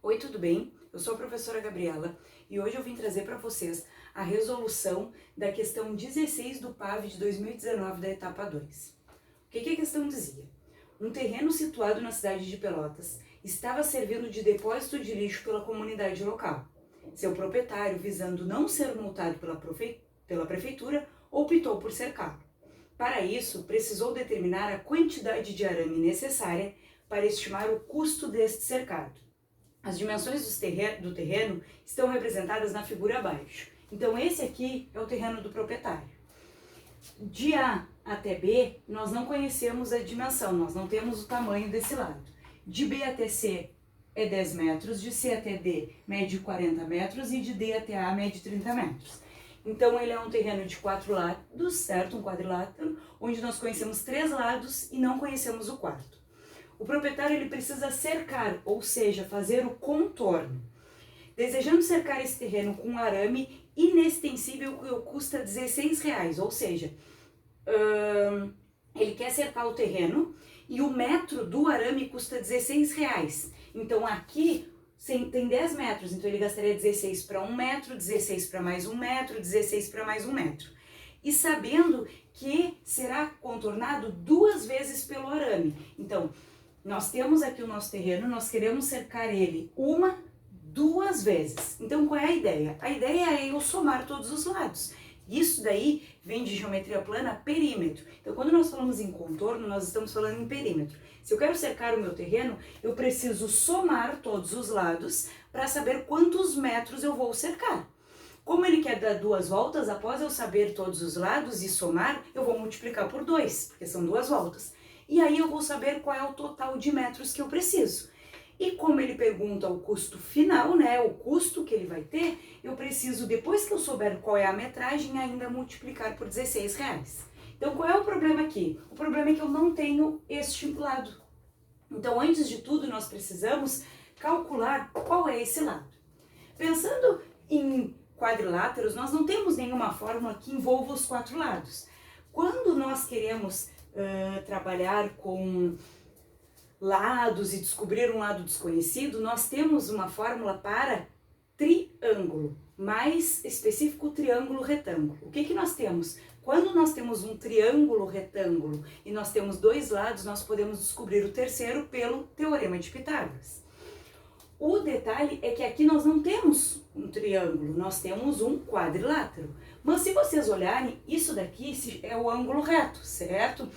Oi, tudo bem? Eu sou a professora Gabriela e hoje eu vim trazer para vocês a resolução da questão 16 do PAV de 2019 da etapa 2. O que a questão dizia? Um terreno situado na cidade de Pelotas estava servindo de depósito de lixo pela comunidade local. Seu proprietário, visando não ser multado pela prefeitura, optou por cercá-lo. Para isso, precisou determinar a quantidade de arame necessária para estimar o custo deste cercado. As dimensões do terreno estão representadas na figura abaixo. Então esse aqui é o terreno do proprietário. De A até B, nós não conhecemos a dimensão, nós não temos o tamanho desse lado. De B até C é 10 metros, de C até D mede 40 metros e de D até A mede 30 metros. Então ele é um terreno de 4 lados, certo? Um quadrilátero, onde nós conhecemos 3 lados e não conhecemos o quarto. O proprietário ele precisa cercar, ou seja, fazer o contorno. Desejando cercar esse terreno com arame inextensível que custa R$16, ou seja, ele quer cercar o terreno e o metro do arame custa R$16. Então aqui tem 10 metros, então ele gastaria 16 para 1 metro, 16 para mais 1 metro, 16 para mais 1 metro. E sabendo que será contornado 2 vezes pelo arame. Então, nós temos aqui o nosso terreno, nós queremos cercar ele 1, 2 vezes. Então, qual é a ideia? A ideia é eu somar todos os lados. Isso daí vem de geometria plana, perímetro. Então, quando nós falamos em contorno, nós estamos falando em perímetro. Se eu quero cercar o meu terreno, eu preciso somar todos os lados para saber quantos metros eu vou cercar. Como ele quer dar 2 voltas, após eu saber todos os lados e somar, eu vou multiplicar por 2, porque são 2 voltas. E aí eu vou saber qual é o total de metros que eu preciso. E como ele pergunta o custo final, né, o custo que ele vai ter, eu preciso, depois que eu souber qual é a metragem, ainda multiplicar por R$16. Então qual é o problema aqui? O problema é que eu não tenho este lado. Então antes de tudo nós precisamos calcular qual é esse lado. Pensando em quadriláteros, nós não temos nenhuma fórmula que envolva os 4 lados. Quando nós queremos trabalhar com lados e descobrir um lado desconhecido, nós temos uma fórmula para triângulo, mais específico triângulo retângulo. O que nós temos? Quando nós temos um triângulo retângulo e nós temos 2 lados, nós podemos descobrir o terceiro pelo teorema de Pitágoras. O detalhe é que aqui nós não temos um triângulo, nós temos um quadrilátero. Mas se vocês olharem, isso daqui é o ângulo reto, certo?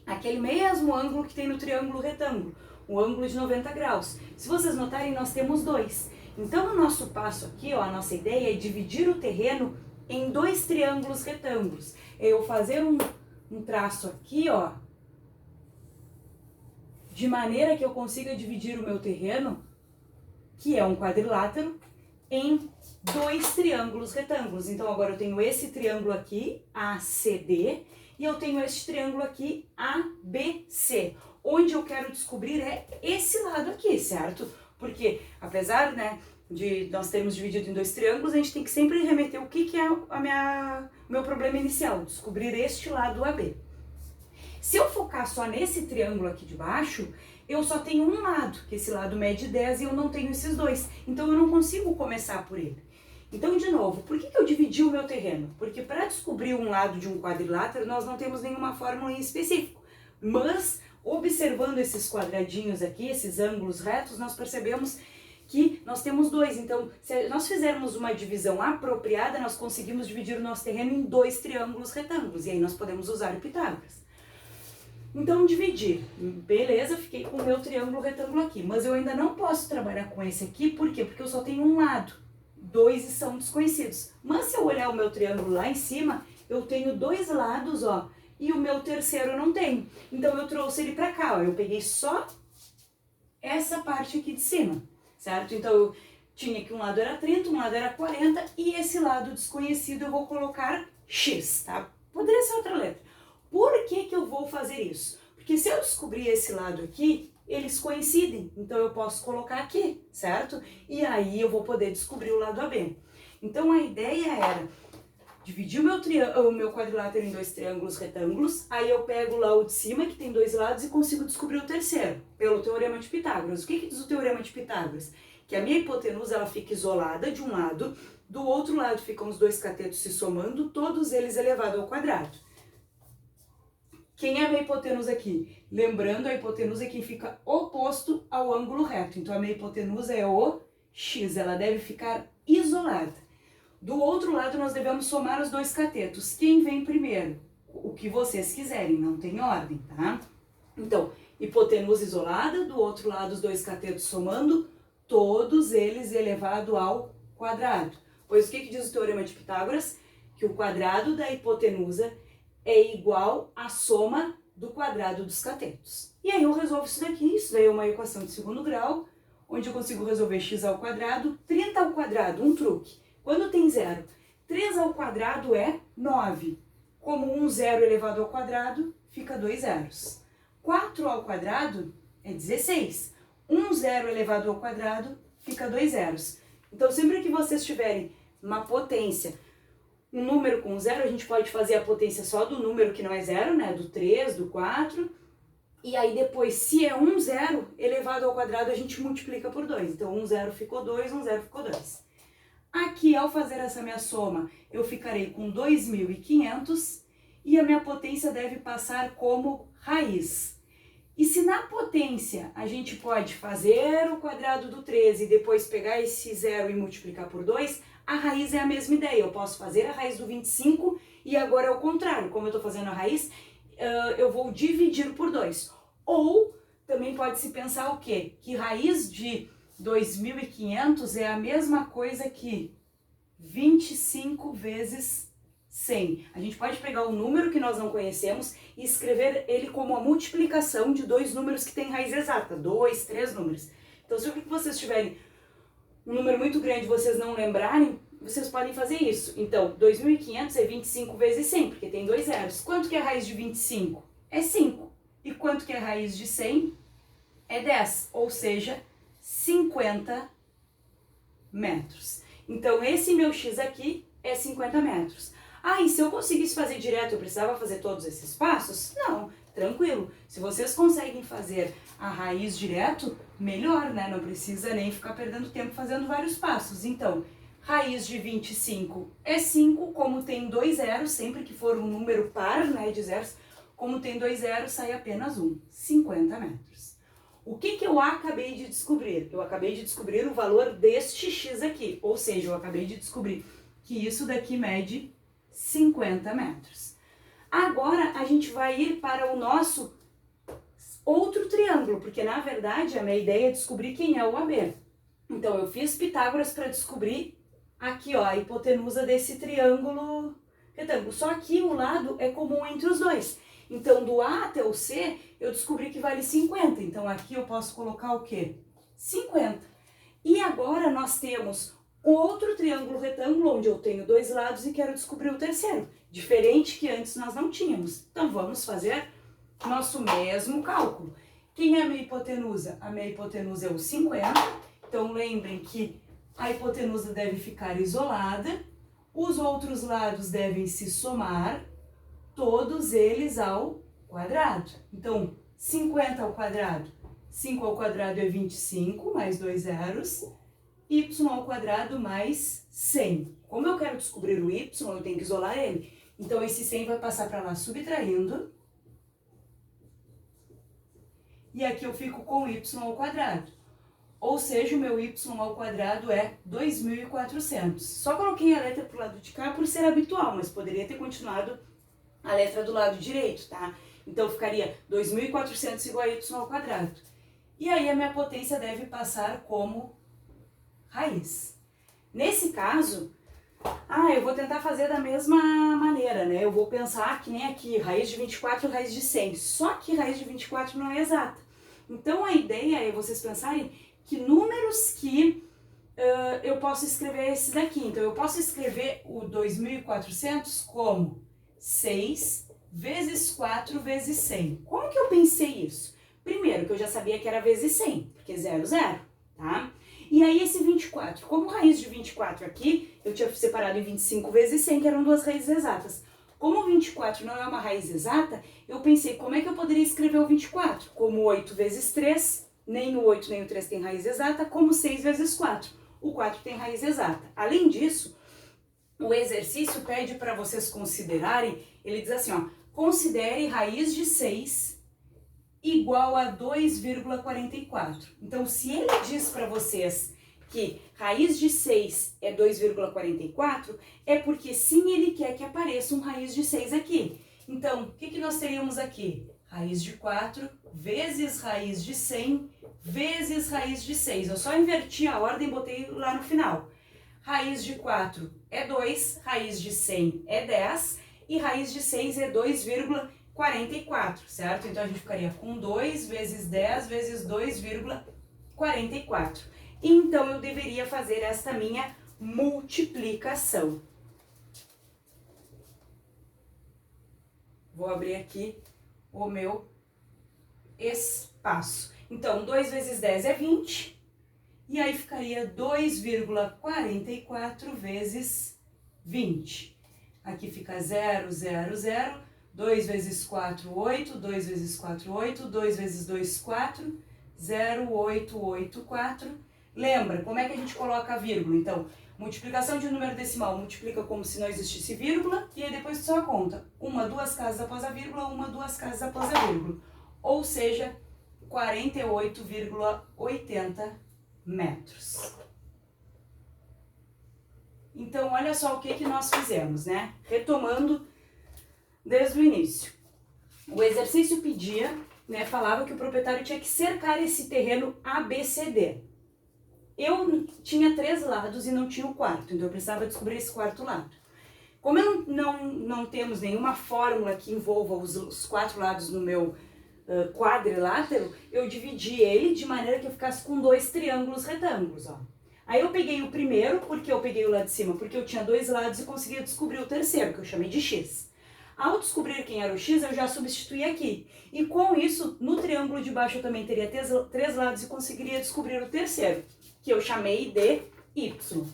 Aquele mesmo ângulo que tem no triângulo retângulo, o ângulo de 90 graus. Se vocês notarem, nós temos 2. Então o nosso passo aqui, ó, a nossa ideia é dividir o terreno em 2 triângulos retângulos. É eu fazer um traço aqui, ó, de maneira que eu consiga dividir o meu terreno, que é um quadrilátero, em 2 triângulos retângulos. Então agora eu tenho esse triângulo aqui, ACD, e eu tenho este triângulo aqui, ABC. Onde eu quero descobrir é esse lado aqui, certo? Porque apesar, né, de nós termos dividido em 2 triângulos, a gente tem que sempre remeter o que é o meu problema inicial, descobrir este lado AB. Se eu focar só nesse triângulo aqui de baixo, eu só tenho um lado, que esse lado mede 10 e eu não tenho esses 2. Então eu não consigo começar por ele. Então, de novo, por que eu dividi o meu terreno? Porque para descobrir um lado de um quadrilátero, nós não temos nenhuma fórmula em específico. Mas, observando esses quadradinhos aqui, esses ângulos retos, nós percebemos que nós temos 2. Então, se nós fizermos uma divisão apropriada, nós conseguimos dividir o nosso terreno em 2 triângulos retângulos. E aí nós podemos usar o Pitágoras. Então, dividir. Beleza, fiquei com o meu triângulo retângulo aqui. Mas eu ainda não posso trabalhar com esse aqui, por quê? Porque eu só tenho um lado. 2 são desconhecidos. Mas se eu olhar o meu triângulo lá em cima, eu tenho 2 lados, ó, e o meu terceiro eu não tenho. Então eu trouxe ele pra cá, ó, eu peguei só essa parte aqui de cima, certo? Então eu tinha que um lado era 30, um lado era 40, e esse lado desconhecido eu vou colocar X, tá? Poderia ser outra letra. Por que eu vou fazer isso? Porque se eu descobrir esse lado aqui, eles coincidem, então eu posso colocar aqui, certo? E aí eu vou poder descobrir o lado AB. Então a ideia era Dividi o meu quadrilátero em 2 triângulos retângulos, aí eu pego lá o de cima, que tem 2 lados, e consigo descobrir o terceiro, pelo Teorema de Pitágoras. O que diz o Teorema de Pitágoras? Que a minha hipotenusa ela fica isolada de um lado, do outro lado ficam os 2 catetos se somando, todos eles elevado ao quadrado. Quem é a minha hipotenusa aqui? Lembrando, a hipotenusa é quem fica oposto ao ângulo reto. Então, a minha hipotenusa é o x, ela deve ficar isolada. Do outro lado, nós devemos somar os 2 catetos. Quem vem primeiro? O que vocês quiserem, não tem ordem, tá? Então, hipotenusa isolada, do outro lado os 2 catetos somando, todos eles elevado ao quadrado. Pois o que diz o Teorema de Pitágoras? Que o quadrado da hipotenusa é igual à soma do quadrado dos catetos. E aí eu resolvo isso daqui, isso daí é uma equação de segundo grau, onde eu consigo resolver x ao quadrado, 30 ao quadrado, um truque. Quando tem zero, 3 ao quadrado é 9. Como um zero elevado ao quadrado, fica 2 zeros. 4 ao quadrado é 16. Um zero elevado ao quadrado fica 2 zeros. Então, sempre que vocês tiverem uma potência, um número com zero, a gente pode fazer a potência só do número que não é zero, né? Do 3, do 4. E aí depois, se é um zero elevado ao quadrado, a gente multiplica por 2. Então, um zero ficou 2, um zero ficou 2. Aqui, ao fazer essa minha soma, eu ficarei com 2.500 e a minha potência deve passar como raiz. E se na potência a gente pode fazer o quadrado do 13 e depois pegar esse zero e multiplicar por 2, a raiz é a mesma ideia. Eu posso fazer a raiz do 25 e agora é o contrário. Como eu estou fazendo a raiz, eu vou dividir por 2. Ou também pode-se pensar o quê? Que raiz de 2.500 é a mesma coisa que 25 vezes 100. A gente pode pegar o número que nós não conhecemos e escrever ele como a multiplicação de 2 números que têm raiz exata, 2, 3 números. Então, se vocês tiverem um número muito grande e vocês não lembrarem, vocês podem fazer isso. Então, 2.500 é 25 vezes 100, porque tem 2 zeros. Quanto que é a raiz de 25? É 5. E quanto que é a raiz de 100? É 10, ou seja, 50 metros. Então, esse meu x aqui é 50 metros. Ah, e se eu conseguisse fazer direto, eu precisava fazer todos esses passos? Não, tranquilo. Se vocês conseguem fazer a raiz direto, melhor, né? Não precisa nem ficar perdendo tempo fazendo vários passos. Então, raiz de 25 é 5, como tem 2 zeros, sempre que for um número par, né, de zeros, como tem 2 zeros, sai apenas 50 metros. O que eu acabei de descobrir? Eu acabei de descobrir o valor deste x aqui, ou seja, eu acabei de descobrir que isso daqui mede 50 metros. Agora, a gente vai ir para o nosso outro triângulo, porque na verdade a minha ideia é descobrir quem é o AB. Então, eu fiz Pitágoras para descobrir aqui, ó, a hipotenusa desse triângulo retângulo. Só que o lado é comum entre os dois. Então, do A até o C, eu descobri que vale 50. Então, aqui eu posso colocar o quê? 50. E agora nós temos outro triângulo retângulo, onde eu tenho 2 lados e quero descobrir o terceiro. Diferente que antes nós não tínhamos. Então, vamos fazer nosso mesmo cálculo. Quem é a minha hipotenusa? A minha hipotenusa é o 50. Então, lembrem que a hipotenusa deve ficar isolada. Os outros lados devem se somar, todos eles ao quadrado. Então, 50 ao quadrado. 5 ao quadrado é 25, mais 2 zeros. Y ao quadrado mais 100. Como eu quero descobrir o y, eu tenho que isolar ele. Então, esse 100 vai passar para lá subtraindo. E aqui eu fico com y ao quadrado. Ou seja, o meu y ao quadrado é 2.400. Só coloquei a letra para o lado de cá por ser habitual, mas poderia ter continuado a letra do lado direito, tá? Então, ficaria 2.400 igual a y ao quadrado. E aí, a minha potência deve passar como raiz. Nesse caso, eu vou tentar fazer da mesma maneira, né? Eu vou pensar que nem aqui, raiz de 24, raiz de 100. Só que raiz de 24 não é exata. Então, a ideia é vocês pensarem que números que eu posso escrever esse daqui. Então, eu posso escrever o 2.400 como 6 vezes 4 vezes 100. Como que eu pensei isso? Primeiro, que eu já sabia que era vezes 100, porque 0, 0, tá? E aí esse 24, como raiz de 24 aqui, eu tinha separado em 25 vezes 100, que eram duas raízes exatas. Como o 24 não é uma raiz exata, eu pensei, como é que eu poderia escrever o 24? Como 8 vezes 3, nem o 8 nem o 3 tem raiz exata, como 6 vezes 4. O 4 tem raiz exata. Além disso, o exercício pede para vocês considerarem, ele diz assim, ó, considere raiz de 6 igual a 2,44. Então, se ele diz para vocês que raiz de 6 é 2,44, é porque sim, ele quer que apareça um raiz de 6 aqui. Então, o que nós teríamos aqui? Raiz de 4 vezes raiz de 100 vezes raiz de 6. Eu só inverti a ordem e botei lá no final. Raiz de 4 é 2, raiz de 100 é 10 e raiz de 6 é 2,44, certo? Então, a gente ficaria com 2 vezes 10 vezes 2,44. Então, eu deveria fazer esta minha multiplicação. Vou abrir aqui o meu espaço. Então, 2 vezes 10 é 20, e aí ficaria 2,44 vezes 20. Aqui fica 0, 0, 0, 2 vezes 4, 8, 2 vezes 4, 8, 2 vezes 2, 4, 0, 8, 8, 4. Lembra, como é que a gente coloca a vírgula? Então, multiplicação de número decimal multiplica como se não existisse vírgula, e aí depois só conta uma, duas casas após a vírgula, uma, duas casas após a vírgula. Ou seja, 48,80 metros. Então, olha só o que nós fizemos, né? Retomando desde o início. O exercício pedia, né, falava que o proprietário tinha que cercar esse terreno ABCD. Eu tinha 3 lados e não tinha o quarto, então eu precisava descobrir esse quarto lado. Como eu não temos nenhuma fórmula que envolva os 4 lados no meu quadrilátero, eu dividi ele de maneira que eu ficasse com 2 triângulos retângulos, ó. Aí eu peguei o primeiro, porque eu peguei o lado de cima, porque eu tinha 2 lados e conseguia descobrir o terceiro, que eu chamei de X. Ao descobrir quem era o X, eu já substituí aqui. E com isso, no triângulo de baixo eu também teria 3 lados e conseguiria descobrir o terceiro, que eu chamei de Y.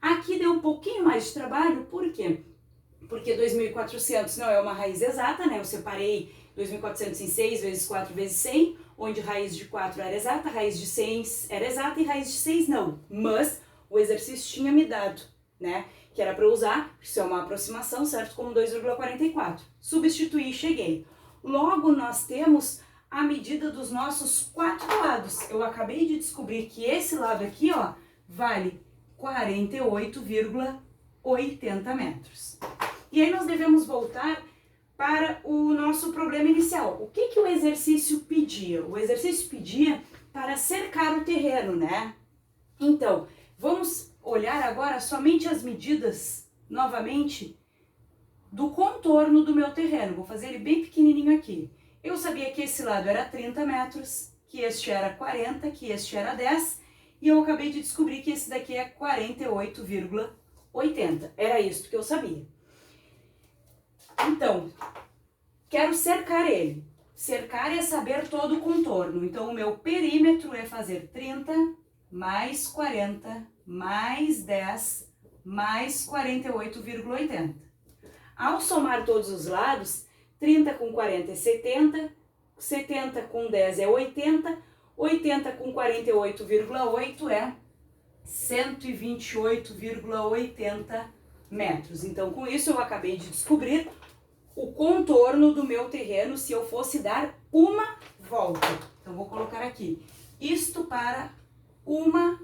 Aqui deu um pouquinho mais de trabalho, por quê? Porque 2.400 não é uma raiz exata, né? Eu separei 2.400 em 6 vezes 4 vezes 100, onde raiz de 4 era exata, raiz de 100 era exata e raiz de 6 não. Mas o exercício tinha me dado, né? Que era para usar, isso é uma aproximação, certo? Como 2,44. Substituí e cheguei. Logo, nós temos a medida dos nossos 4 lados. Eu acabei de descobrir que esse lado aqui, ó, vale 48,80 metros. E aí nós devemos voltar para o nosso problema inicial. O que o exercício pedia? O exercício pedia para cercar o terreno, né? Então, vamos olhar agora somente as medidas, novamente, do contorno do meu terreno. Vou fazer ele bem pequenininho aqui. Eu sabia que esse lado era 30 metros, que este era 40, que este era 10, e eu acabei de descobrir que esse daqui é 48,80. Era isso que eu sabia. Então, quero cercar ele. Cercar é saber todo o contorno. Então, o meu perímetro é fazer 30 mais 40 mais 10 mais 48,80. Ao somar todos os lados, 30 com 40 é 70, 70 com 10 é 80, 80 com 48,8 é 128,80 metros. Então, com isso, eu acabei de descobrir o contorno do meu terreno se eu fosse dar uma volta. Então, vou colocar aqui, isto para uma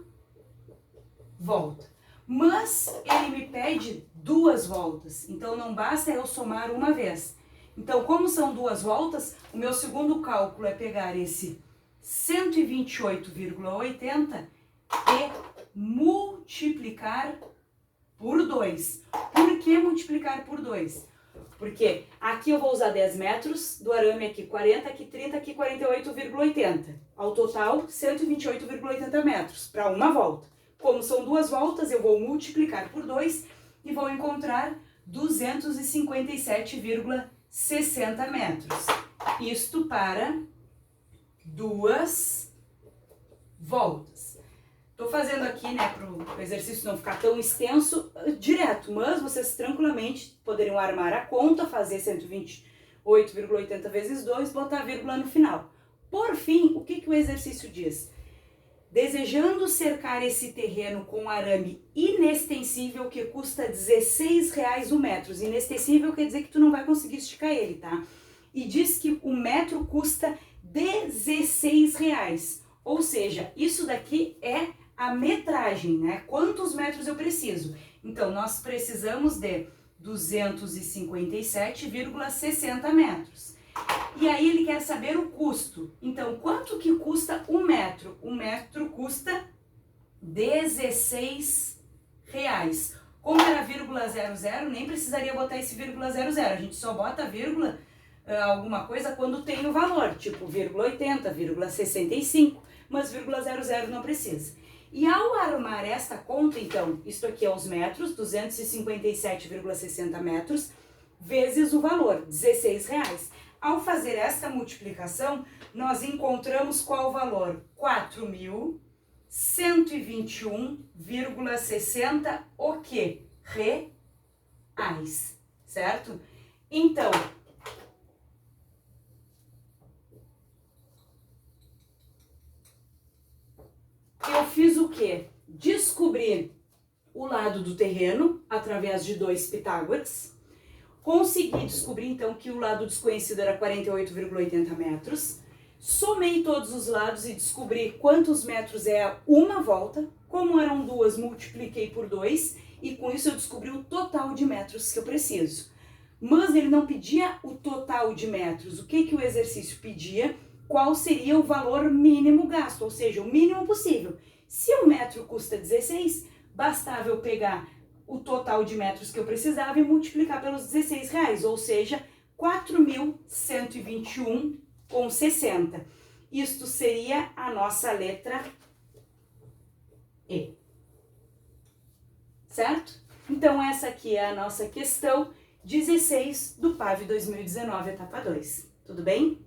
volta. Mas ele me pede 2 voltas, então não basta eu somar uma vez. Então, como são 2 voltas, o meu segundo cálculo é pegar esse 128,80 e multiplicar por 2. Por que multiplicar por 2? Porque aqui eu vou usar 10 metros, do arame aqui 40, aqui 30, aqui 48,80. Ao total, 128,80 metros para uma volta. Como são 2 voltas, eu vou multiplicar por 2 e vou encontrar 257,60 metros. Isto para 2 voltas. Tô fazendo aqui, né, pro exercício não ficar tão extenso, direto, mas vocês tranquilamente poderiam armar a conta, fazer 128,80 vezes 2, botar a vírgula no final. Por fim, o que que o exercício diz? Desejando cercar esse terreno com arame inextensível que custa R$16 o metro. Inextensível quer dizer que tu não vai conseguir esticar ele, tá? E diz que o metro custa R$16. Ou seja, isso daqui é a metragem, né? Quantos metros eu preciso? Então, nós precisamos de 257,60 metros. E aí ele quer saber o custo. Então, quanto que custa um metro? Um metro custa R$16. Como era vírgula 00, nem precisaria botar esse vírgula 00. A gente só bota vírgula alguma coisa quando tem o valor, tipo vírgula 80, vírgula 65, mas vírgula 00 não precisa. E ao armar esta conta, então, isto aqui é os metros, 257,60 metros, vezes o valor, R$16. Ao fazer esta multiplicação, nós encontramos qual valor? 4.121,60 o quê? Reais, certo? Então, eu fiz o quê? Descobri o lado do terreno através de 2 Pitágoras. Consegui descobrir então que o lado desconhecido era 48,80 metros. Somei todos os lados e descobri quantos metros é uma volta. Como eram 2, multipliquei por 2 e com isso eu descobri o total de metros que eu preciso. Mas ele não pedia o total de metros. O que que o exercício pedia? Qual seria o valor mínimo gasto, ou seja, o mínimo possível. Se um metro custa 16, bastava eu pegar o total de metros que eu precisava e multiplicar pelos R$16, ou seja, 4.121,60. Isto seria a nossa letra E. Certo? Então essa aqui é a nossa questão 16 do PAV 2019, etapa 2. Tudo bem?